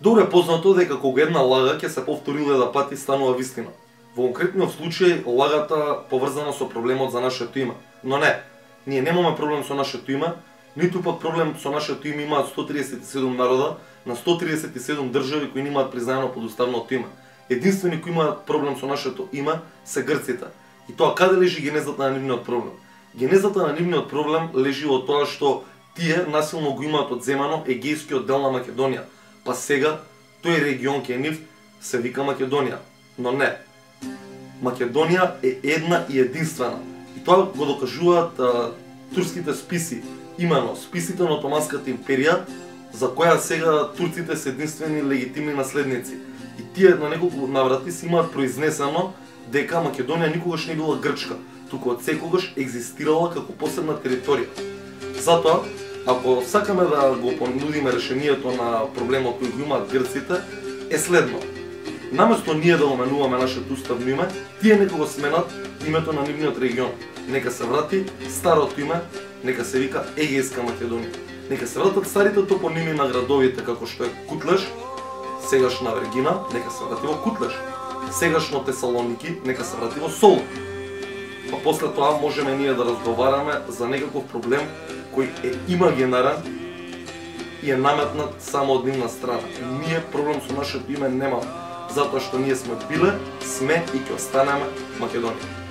Добро е познато дека кога една лага ќе се повтори 1000 пати станува вистина. Во конкретниот случај лагата поврзана со проблемот за нашето име. Но не, ние немаме проблем со нашето име, ниту пак проблем со нашето име имаат 137 народа на 137 држави кои немаат признаено подуставното име. Единствени кои имаат проблем со нашето име се грците. И тоа каде лежи генезата на нивниот проблем? Генезата на нивниот проблем лежи во тоа што тие насилно го имаат одземано егејскиот дел на Македонија. Па сега тој регион кај нив се вика Македонија. Но не. Македонија е една и единствена. И тоа го докажуваат турските списи. Имено, списите на Отоманската империја, за која сега турците се единствени легитимни наследници. И тие на неколку наврати си имаат произнесено дека Македонија никогаш не била грчка, туку од секогаш екзистирала како посебна територија. Затоа, ако сакаме да го понудиме решението на проблемот кој го имаат грците, е следно. Наместо ние да го менуваме нашето уставно име, тие нека го сменат името на нивниот регион. Нека се врати старото име, нека се вика Егејска Македонија. Нека се вратат старите топоними на градовите како што е Кутлеш, сегашна Вергина, нека се врати во Кутлеш. Сегашно Тесалоники, нека се врати во Солун. Па после тоа можеме ние да разговараме за некаков проблем кој е имагинарен и е наметнат само од нивна страна. Ние проблем со нашето име немаме, затоа што ние сме биле, сме и ќе останеме Македонија.